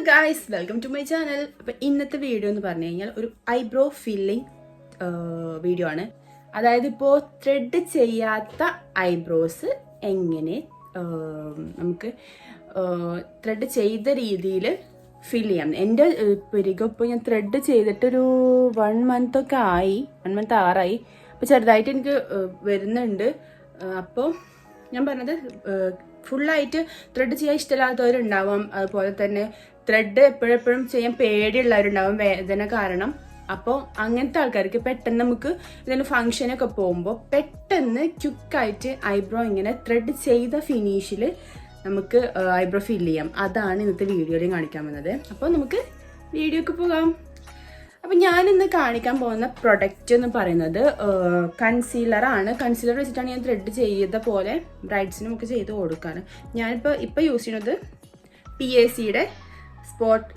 Guys, welcome to my channel. അപ്പം ഇന്നത്തെ video എന്ന് പറഞ്ഞു കഴിഞ്ഞാൽ ഒരു ഐബ്രോ ഫില്ലിംഗ് വീഡിയോ ആണ്. അതായത് ഇപ്പോൾ ത്രെഡ് ചെയ്യാത്ത ഐബ്രോസ് എങ്ങനെ നമുക്ക് ത്രെഡ് ചെയ്ത രീതിയിൽ ഫിൽ ചെയ്യാം. എൻ്റെ പുരികം ഇപ്പോൾ ഞാൻ ത്രെഡ് ചെയ്തിട്ടൊരു 1 month ഒക്കെ ആയി, 1 month ആറായി. അപ്പോൾ ചെറുതായിട്ട് എനിക്ക് വരുന്നുണ്ട്. അപ്പോൾ ഞാൻ പറഞ്ഞത് ഫുള്ളായിട്ട് ത്രെഡ് ചെയ്യാൻ ഇഷ്ടമില്ലാത്തവരുണ്ടാവാം, അതുപോലെ തന്നെ ത്രെഡ് എപ്പോഴെപ്പോഴും ചെയ്യാൻ പേടിയുള്ളവരുണ്ടാവും വേദന കാരണം. അപ്പോൾ അങ്ങനത്തെ ആൾക്കാർക്ക് പെട്ടെന്ന് നമുക്ക് ഇതിന് ഫംഗ്ഷനൊക്കെ പോകുമ്പോൾ പെട്ടെന്ന് ക്വിക്കായിട്ട് ഐബ്രോ ഇങ്ങനെ ത്രെഡ് ചെയ്ത ഫിനിഷിൽ നമുക്ക് ഐബ്രോ ഫിൽ ചെയ്യാം. അതാണ് ഇന്നത്തെ വീഡിയോയിൽ കാണിക്കാൻ വന്നത്. അപ്പോൾ നമുക്ക് വീഡിയോക്ക് പോകാം. അപ്പം ഞാനിന്ന് കാണിക്കാൻ പോകുന്ന പ്രൊഡക്റ്റ് എന്ന് പറയുന്നത് കൺസീലറാണ്. കൺസീലർ വെച്ചിട്ടാണ് ഞാൻ ത്രെഡ് ചെയ്ത പോലെ ബ്രൈഡ്സിനും ഒക്കെ ചെയ്ത് കൊടുക്കാൻ. ഞാനിപ്പോൾ യൂസ് ചെയ്യുന്നത് PACയുടെ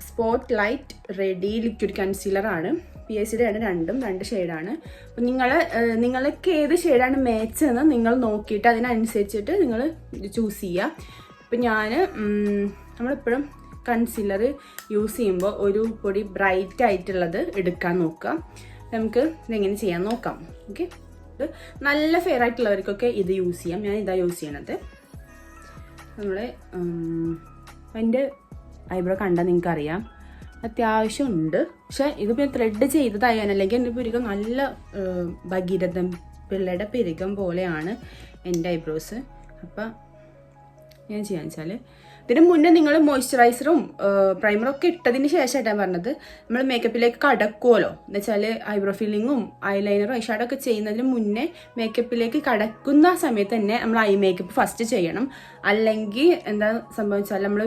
സ്പോട്ട് ലൈറ്റ് റെഡി ലിക്വിഡ് കൺസീലറാണ്. PACയുടെ ആണ്, രണ്ടും 2 ഷെയ്ഡാണ്. അപ്പം നിങ്ങൾക്ക് ഏത് ഷെയ്ഡാണ് മാച്ച് എന്ന് നിങ്ങൾ നോക്കിയിട്ട് അതിനനുസരിച്ചിട്ട് നിങ്ങൾ ചൂസ് ചെയ്യുക. ഇപ്പം നമ്മളെപ്പോഴും കൺസീലർ യൂസ് ചെയ്യുമ്പോൾ ഒരു പൊടി ബ്രൈറ്റ് ആയിട്ടുള്ളത് എടുക്കാൻ നോക്കുക. നമുക്ക് ഇതെങ്ങനെ ചെയ്യാൻ നോക്കാം. ഓക്കെ, ഇത് നല്ല ഫെയർ ആയിട്ടുള്ളവർക്കൊക്കെ ഇത് യൂസ് ചെയ്യാം. ഞാൻ ഇതാ യൂസ് ചെയ്യണത്. എൻ്റെ ഐബ്രോ കണ്ടാൽ നിങ്ങൾക്കറിയാം അത്യാവശ്യം ഉണ്ട്. പക്ഷെ ഇതിപ്പോൾ ത്രെഡ് ചെയ്തതായാലും അല്ലെങ്കിൽ എൻ്റെ പുരികം നല്ല ഭഗീരഥം പിള്ളയുടെ പിരികം പോലെയാണ് എൻ്റെ ഐബ്രോസ്. അപ്പം ഞാൻ ചെയ്യാന്ന് വെച്ചാൽ ഇതിന് മുന്നേ നിങ്ങൾ മോയ്സ്ചറൈസറും പ്രൈമറും ഒക്കെ ഇട്ടതിന് ശേഷമായിട്ടാണ് പറഞ്ഞത്. നമ്മൾ മേക്കപ്പിലേക്ക് കടക്കുമല്ലോ, എന്ന് വെച്ചാൽ ഐബ്രോ ഫില്ലിങ്ങും ഐലൈനറും ഐഷാഡോ ഒക്കെ ചെയ്യുന്നതിന് മുന്നേ മേക്കപ്പിലേക്ക് കടക്കുന്ന സമയത്ത് തന്നെ നമ്മൾ ഐ മേക്കപ്പ് ഫസ്റ്റ് ചെയ്യണം. അല്ലെങ്കിൽ എന്താ സംഭവിച്ചാൽ നമ്മൾ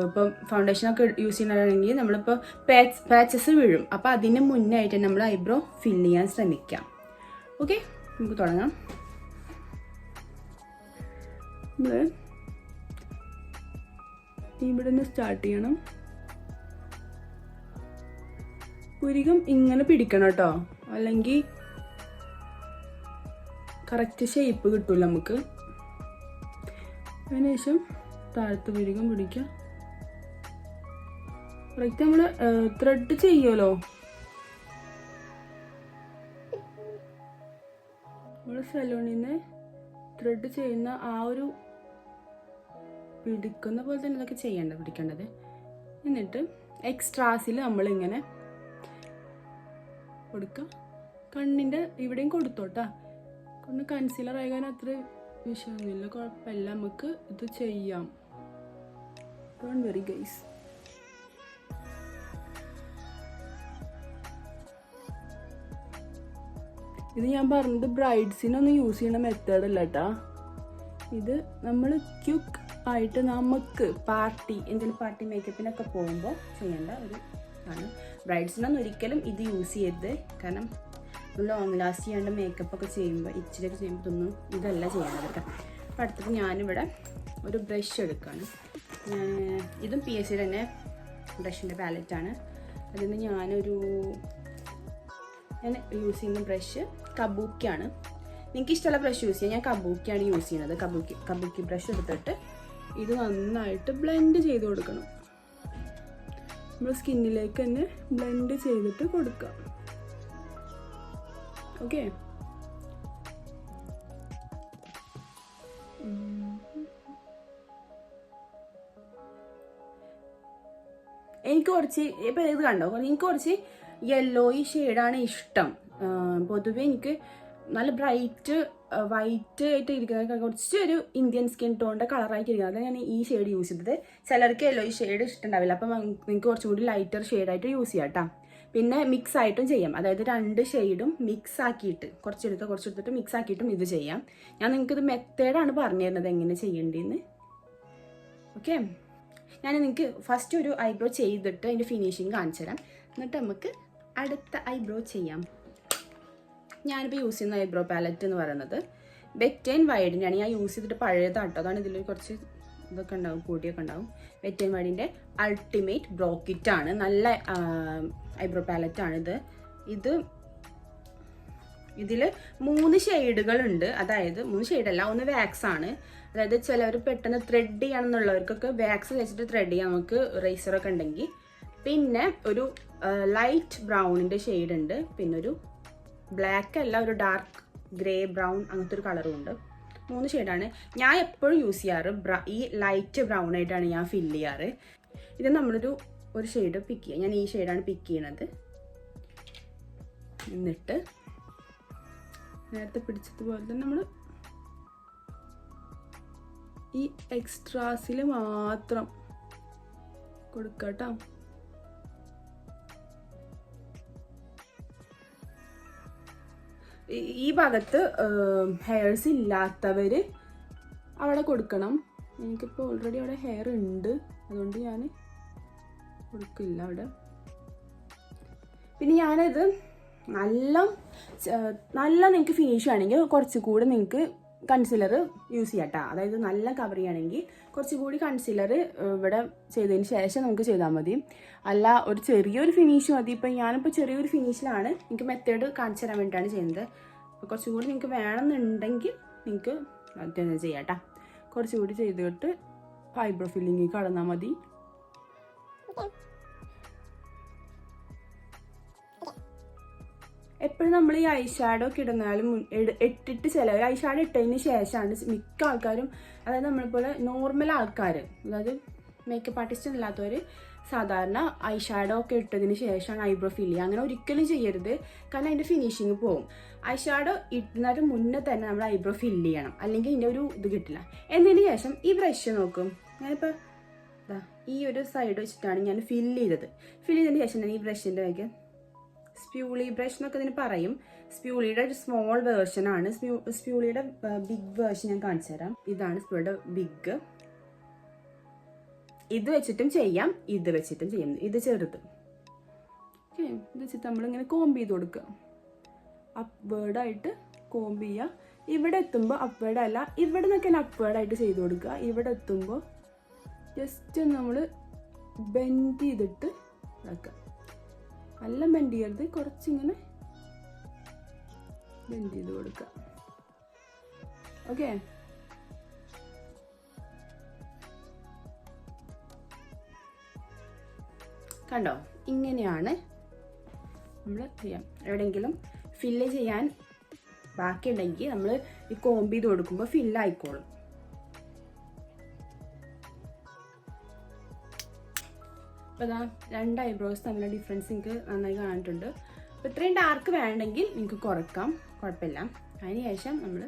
ഇപ്പോൾ ഫൗണ്ടേഷനൊക്കെ യൂസ് ചെയ്യുന്നതാണെങ്കിൽ നമ്മളിപ്പോൾ പാച്ചസ് വീഴും. അപ്പോൾ അതിന് മുന്നേ ആയിട്ട് നമ്മൾ ഐബ്രോ ഫില്ല് ചെയ്യാൻ ശ്രമിക്കാം. ഓക്കെ, നമുക്ക് തുടങ്ങാം. ഇവിടെ നിന്ന് സ്റ്റാർട്ട് ചെയ്യണം. പുരികം ഇങ്ങനെ പിടിക്കണം കേട്ടോ, അല്ലെങ്കിൽ കറക്റ്റ് ഷേപ്പ് കിട്ടൂല നമുക്ക്. അതിനുശേഷം താഴത്ത് പുരികം പിടിക്കാം. കറക്റ്റ് നമ്മൾ ത്രെഡ് ചെയ്യുമല്ലോ, നമ്മൾ സലൂണിൽ നിന്ന് ത്രെഡ് ചെയ്യുന്ന ആ ഒരു പിടിക്കുന്ന പോലെ തന്നെ ഇതൊക്കെ പിടിക്കേണ്ടത്. എന്നിട്ട് എക്സ്ട്രാസിൽ നമ്മളിങ്ങനെ കൊടുക്കുക. കണ്ണിൻ്റെ ഇവിടെയും കൊടുത്തോട്ടാ. കൊണ്ട് കൺസീലർ ആകാൻ അത്ര വിഷയമൊന്നുമില്ല, കുഴപ്പമില്ല, നമുക്ക് ഇത് ചെയ്യാം. Don't worry guys. ഇത് ഞാൻ പറഞ്ഞത് ബ്രൈഡ്സിനൊന്നും യൂസ് ചെയ്യുന്ന മെത്തേഡ് അല്ല കേട്ടാ. ഇത് നമ്മൾ ക്വിക്ക് ആയിട്ട് നമുക്ക് എന്തെങ്കിലും പാർട്ടി മേക്കപ്പിനൊക്കെ പോകുമ്പോൾ ചെയ്യേണ്ട ഒരു ആണ്. ബ്രൈഡ്സിനൊന്നും ഒരിക്കലും ഇത് യൂസ് ചെയ്യരുത്. കാരണം ലോങ് ലാസ്റ്റ് ചെയ്യേണ്ട മേക്കപ്പൊക്കെ ചെയ്യുമ്പോൾ ഇച്ചിരിയൊക്കെ ചെയ്യുമ്പോൾ ഇതല്ല ചെയ്യേണ്ടത് കേട്ടോ. അപ്പോൾ അടുത്തത് ഞാനിവിടെ ഒരു ബ്രഷ് എടുക്കുകയാണ്. ഇതും PACയുടെ തന്നെ ബ്രഷിൻ്റെ പാലറ്റാണ്. അതിൽ നിന്ന് ഞാൻ യൂസ് ചെയ്യുന്ന ബ്രഷ് കബൂക്കിയാണ്. നിങ്ങൾക്ക് ഇഷ്ടമുള്ള ബ്രഷ് യൂസ് ചെയ്യാം. ഞാൻ കബൂക്കിയാണ് യൂസ് ചെയ്യുന്നത്. കബൂക്കി ബ്രഷ് എടുത്തിട്ട് ഇത് നന്നായിട്ട് ബ്ലെൻഡ് ചെയ്ത് കൊടുക്കണം. നമ്മൾ സ്കിന്നിലേക്ക് തന്നെ ബ്ലെൻഡ് ചെയ്തിട്ട് കൊടുക്കാം. ഓക്കെ, എനിക്ക് കുറച്ച് ഇപ്പം ഇത് കണ്ടോ, എനിക്ക് കുറച്ച് യെല്ലോയി ഷെയ്ഡാണ് ഇഷ്ടം. പൊതുവെ എനിക്ക് നല്ല ബ്രൈറ്റ് വൈറ്റ് ആയിട്ട് ഇരിക്കുന്നത്, കുറച്ചൊരു ഇന്ത്യൻ സ്കിൻ ടോണിൻ്റെ കളറായിട്ട് ഇരിക്കുന്നത്. അതാണ് ഞാൻ ഈ ഷെയ്ഡ് യൂസ് ചെയ്തത്. ചിലർക്ക് യെല്ലോ ഈ ഷെയ്ഡ് ഇഷ്ടമുണ്ടാവില്ല. അപ്പം നിങ്ങൾക്ക് കുറച്ചും കൂടി ലൈറ്റർ ഷെയ്ഡായിട്ട് യൂസ് ചെയ്യാം കേട്ടോ. പിന്നെ മിക്സ് ആയിട്ടും ചെയ്യാം. അതായത് 2 ഷെയ്ഡും മിക്സ് ആക്കിയിട്ട് കുറച്ചെടുത്തിട്ട് മിക്സ് ആക്കിയിട്ടും ഇത് ചെയ്യാം. ഞാൻ നിങ്ങൾക്കിത് മെത്തേഡാണ് പറഞ്ഞു തരുന്നത് എങ്ങനെ ചെയ്യേണ്ടതെന്ന്. ഓക്കെ, ഞാൻ നിങ്ങൾക്ക് ഫസ്റ്റ് ഒരു ഐബ്രോ ചെയ്തിട്ട് അതിൻ്റെ ഫിനിഷിങ് കാണിച്ചു തരാം. എന്നിട്ട് നമുക്ക് അടുത്ത ഐബ്രോ ചെയ്യാം. ഞാനിപ്പോൾ യൂസ് ചെയ്യുന്ന ഐബ്രോ പാലറ്റ് എന്ന് പറയുന്നത് വെറ്റ് ആൻഡ് വൈഡിൻ്റെയാണ്. ഞാൻ യൂസ് ചെയ്തിട്ട് പഴയതാട്ടോ, അതാണ് ഇതിൽ കുറച്ച് ഇതൊക്കെ ഉണ്ടാവും, പൊടിയൊക്കെ ഉണ്ടാവും. വെറ്റ് ആൻഡ് വൈഡിൻ്റെ അൾട്ടിമേറ്റ് ബ്രോക്കിറ്റാണ്. നല്ല ഐബ്രോ പാലറ്റാണിത്. ഇതിൽ 3 ഷെയ്ഡുകളുണ്ട്. അതായത് 3 ഷെയ്ഡല്ല, ഒന്ന് വാക്സ് ആണ്. അതായത് ചിലവർ പെട്ടെന്ന് ത്രെഡ് ചെയ്യണമെന്നുള്ളവർക്കൊക്കെ വാക്സ് വെച്ചിട്ട് ത്രെഡ് ചെയ്യാം. നമുക്ക് റേസറൊക്കെ ഉണ്ടെങ്കിൽ പിന്നെ ഒരു ലൈറ്റ് ബ്രൗണിൻ്റെ ഷെയ്ഡ് ഉണ്ട്, പിന്നെ ഒരു ബ്ലാക്ക് അല്ല ഒരു ഡാർക്ക് ഗ്രേ ബ്രൗൺ അങ്ങനത്തെ ഒരു കളറും ഉണ്ട്. 3 ഷെയ്ഡാണ് ഞാൻ എപ്പോഴും യൂസ് ചെയ്യാറ്. ഈ ലൈറ്റ് ബ്രൗൺ ആയിട്ടാണ് ഞാൻ ഫില്ല് ചെയ്യാറ്. ഇത് നമ്മളൊരു ഷെയ്ഡ് പിക്ക് ചെയ്യുക. ഞാൻ ഈ ഷെയ്ഡാണ് പിക്ക് ചെയ്യണത്. എന്നിട്ട് നേരത്തെ പിടിച്ചതുപോലെ തന്നെ നമ്മൾ ഈ എക്സ്ട്രാസിൽ മാത്രം കൊടുക്കുക കേട്ടോ. ഈ ഭാഗത്ത് ഹെയർസ് ഇല്ലാത്തവർ അവിടെ കൊടുക്കണം. എനിക്കിപ്പോൾ ഓൾറെഡി അവിടെ ഹെയർ ഉണ്ട്, അതുകൊണ്ട് ഞാൻ കൊടുക്കില്ല അവിടെ. പിന്നെ ഞാനത് നല്ല നിങ്ങൾക്ക് ഫിനിഷ് ആണെങ്കിൽ കുറച്ചുകൂടി നിങ്ങൾക്ക് കൺസീലർ യൂസ് ചെയ്യാം കേട്ടോ. അതായത് നല്ല കവർ ചെയ്യുകയാണെങ്കിൽ കുറച്ചുകൂടി കൺസീലർ ഇവിടെ ചെയ്തതിന് ശേഷം നമുക്ക് ചെയ്താൽ മതി. അല്ല ഒരു ചെറിയൊരു ഫിനിഷ് മതി. ഇപ്പം ഞാനിപ്പോൾ ചെറിയൊരു ഫിനിഷിലാണ്, എനിക്ക് മെത്തേഡ് കാണിച്ചു തരാൻ വേണ്ടിയിട്ടാണ് ചെയ്യുന്നത്. അപ്പോൾ കുറച്ചുകൂടി നിങ്ങൾക്ക് വേണമെന്നുണ്ടെങ്കിൽ നിങ്ങൾക്ക് അത് ചെയ്യാം കേട്ടോ. കുറച്ചുകൂടി ചെയ്തിട്ട് ഐബ്രോ ഫില്ലിങ് കടന്നാൽ മതി. എപ്പോഴും നമ്മൾ ഈ ഐഷാഡോ ഒക്കെ ഇടുന്നാലും ഇട്ടിട്ട് ചിലവർ ഐഷാഡോ ഇട്ടതിന് ശേഷമാണ് മിക്ക ആൾക്കാരും, അതായത് നമ്മളെപ്പോലെ നോർമൽ ആൾക്കാർ, അതായത് മേക്കപ്പ് ആർട്ടിസ്റ്റ് അല്ലാത്തവർ സാധാരണ ഐഷാഡോ ഒക്കെ ഇട്ടതിന് ശേഷമാണ് ഐബ്രോ ഫില്ല് ചെയ്യുക. അങ്ങനെ ഒരിക്കലും ചെയ്യരുത്, കാരണം അതിൻ്റെ ഫിനിഷിങ് പോകും. ഐഷാഡോ ഇടുന്നതിന് മുന്നേ തന്നെ നമ്മൾ ഐബ്രോ ഫില്ല് ചെയ്യണം, അല്ലെങ്കിൽ ഇതിൻ്റെ ഒരു ഇത് കിട്ടില്ല. എന്നതിന് ശേഷം ഈ ബ്രഷ് നോക്കും, ഞാനിപ്പോൾ ഈ ഒരു സൈഡ് വെച്ചിട്ടാണ് ഞാൻ ഫില്ല് ചെയ്തത്. ഫില്ല് ചെയ്തതിന് ശേഷം ഞാൻ ഈ ബ്രഷിൻ്റെ വയ്ക്ക് സ്പ്യൂളി ബ്രഷ് എന്നൊക്കെ ഇതിന് പറയും. സ്പ്യൂളിയുടെ ഒരു സ്മോൾ വേർഷനാണ്. സ്പ്യൂളിയുടെ ബിഗ് വേർഷൻ ഞാൻ കാണിച്ചു തരാം. ഇതാണ് സ്പ്യൂളിയുടെ ബിഗ്. ഇത് വെച്ചിട്ടും ചെയ്യാം, ഇത് വെച്ചിട്ടും ചെയ്യാം. ഇത് ചെറുത്. ഓക്കെ, ഇത് വെച്ചിട്ട് നമ്മളിങ്ങനെ കോംബ് ചെയ്ത് കൊടുക്കുക. അപ്വേർഡായിട്ട് കോംബ് ചെയ്യുക. ഇവിടെ എത്തുമ്പോൾ അപ്വേർഡ് അല്ല, ഇവിടെ നിന്നൊക്കെ അപ്വേർഡായിട്ട് ചെയ്ത് കൊടുക്കുക. ഇവിടെ എത്തുമ്പോൾ ജസ്റ്റ് നമ്മൾ ബെൻഡ് ചെയ്തിട്ട് ഇതാക്കുക. നല്ല ബെൻഡ് ചെയ്യരുത്, കുറച്ചിങ്ങനെ ബെൻഡ് ചെയ്ത് കൊടുക്കുക. ഓക്കെ, കണ്ടോ? ഇങ്ങനെയാണ് നമ്മൾ ചെയ്യാം. എവിടെയെങ്കിലും ഫില്ല് ചെയ്യാൻ ബാക്കിയുണ്ടെങ്കിൽ നമ്മൾ ഈ കോംബ് ചെയ്ത് കൊടുക്കുമ്പോൾ ഫില്ലായിക്കോളും. അപ്പോൾ അതാ 2 ഐബ്രോസ് തമ്മിലുള്ള ഡിഫറൻസ് നിങ്ങൾക്ക് നന്നായി കാണാനിട്ടുണ്ട്. അപ്പോൾ ഇത്രയും ഡാർക്ക് വേണമെങ്കിൽ നിങ്ങൾക്ക് കുറക്കാം, കുഴപ്പമില്ല. അതിന് ശേഷം നമ്മൾ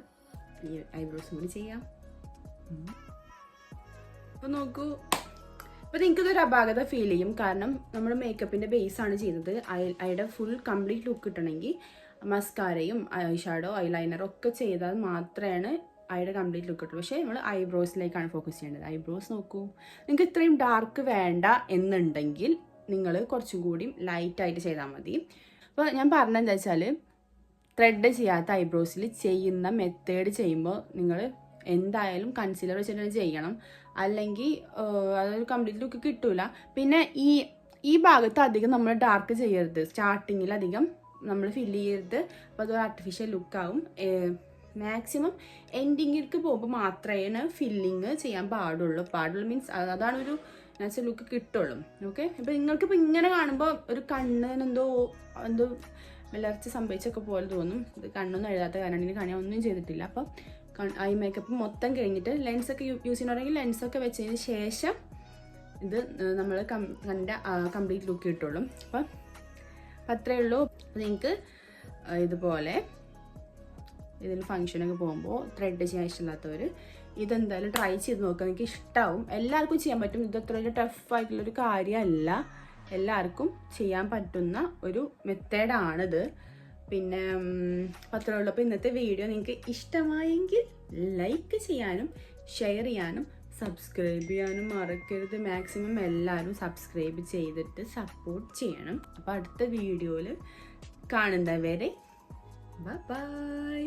ഈ ഐബ്രോസും കൂടി ചെയ്യാം. അപ്പോൾ നോക്കൂ, അപ്പോൾ നിങ്ങൾക്കിതൊരു അപാകത ഫീൽ ചെയ്യും, കാരണം നമ്മൾ മേക്കപ്പിൻ്റെ ബേസാണ് ചെയ്തത്. അതിയുടെ ഫുൾ കംപ്ലീറ്റ് ലുക്ക് കിട്ടണമെങ്കിൽ മസ്കാരയും ഐഷാഡോ ഐലൈനറും ഒക്കെ ചെയ്താൽ മാത്രമേ അതിയുടെ കംപ്ലീറ്റ് ലുക്ക് കിട്ടുള്ളൂ. പക്ഷേ നമ്മൾ ഐബ്രോസിലേക്കാണ് ഫോക്കസ് ചെയ്യേണ്ടത്. ഐബ്രോസ് നോക്കൂ, നിങ്ങൾക്ക് ഇത്രയും ഡാർക്ക് വേണ്ട എന്നുണ്ടെങ്കിൽ നിങ്ങൾ കുറച്ചും കൂടി ലൈറ്റായിട്ട് ചെയ്താൽ മതി. അപ്പോൾ ഞാൻ പറഞ്ഞതെന്താ വെച്ചാൽ, ത്രെഡ് ചെയ്യാത്ത ഐബ്രോസിൽ ചെയ്യുന്ന മെത്തേഡ് ചെയ്യുമ്പോൾ നിങ്ങൾ എന്തായാലും കൺസീലർ വെച്ചിട്ട് ചെയ്യണം, അല്ലെങ്കിൽ അതൊരു കംപ്ലീറ്റ് ലുക്ക് കിട്ടൂല. പിന്നെ ഈ ഭാഗത്ത് അധികം നമ്മൾ ഡാർക്ക് ചെയ്യരുത്, സ്റ്റാർട്ടിങ്ങിൽ അധികം നമ്മൾ ഫില്ല് ചെയ്യരുത്. അപ്പോൾ അതൊരു ആർട്ടിഫിഷ്യൽ ലുക്കാവും. മാക്സിമം എൻഡിങ്ങിലേക്ക് പോകുമ്പോൾ മാത്രമേ ഫില്ലിങ് ചെയ്യാൻ പാടുള്ളൂ മീൻസ് അതാണ് ഒരു നാച്ചുറൽ ലുക്ക് കിട്ടുള്ളൂ. ഓക്കെ, ഇപ്പോൾ നിങ്ങൾക്കിപ്പോൾ ഇങ്ങനെ കാണുമ്പോൾ ഒരു കണ്ണിനെന്തോ വിളർച്ച സംഭവിച്ചൊക്കെ പോലെ തോന്നും. ഇത് കണ്ണൊന്നും എഴുതാത്ത കാരണം ഇനി കാണാൻ ഒന്നും ചെയ്തിട്ടില്ല. അപ്പോൾ ഐ മേക്കപ്പ് മൊത്തം കഴിഞ്ഞിട്ട് ലെൻസൊക്കെ യൂസ് ചെയ്യണമെങ്കിൽ ലെൻസൊക്കെ വെച്ചതിന് ശേഷം ഇത് നമ്മൾ കംപ്ലീറ്റ് ലുക്ക് കിട്ടുള്ളൂ. അപ്പം അത്രയേ ഉള്ളൂ. നിങ്ങൾക്ക് ഇതുപോലെ ഇതിന് ഫംഗ്ഷനൊക്കെ പോകുമ്പോൾ ത്രെഡ് ചെയ്യാൻ ഇഷ്ടമില്ലാത്തവർ ഇതെന്തായാലും ട്രൈ ചെയ്ത് നോക്കുക, നിങ്ങൾക്ക് ഇഷ്ടമാവും. എല്ലാവർക്കും ചെയ്യാൻ പറ്റും, ഇത് അത്ര വലിയ ടഫായിട്ടുള്ളൊരു കാര്യമല്ല, എല്ലാവർക്കും ചെയ്യാൻ പറ്റുന്ന ഒരു മെത്തേഡാണിത്. പിന്നെ അത്രേ ഉള്ളൂ. അപ്പോൾ ഇന്നത്തെ വീഡിയോ നിങ്ങൾക്ക് ഇഷ്ടമായെങ്കിൽ ലൈക്ക് ചെയ്യാനും ഷെയർ ചെയ്യാനും സബ്സ്ക്രൈബ് ചെയ്യാനും മറക്കരുത്. മാക്സിമം എല്ലാവരും സബ്സ്ക്രൈബ് ചെയ്തിട്ട് സപ്പോർട്ട് ചെയ്യണം. അപ്പോൾ അടുത്ത വീഡിയോയിൽ കാണുന്നവരെ ബൈ.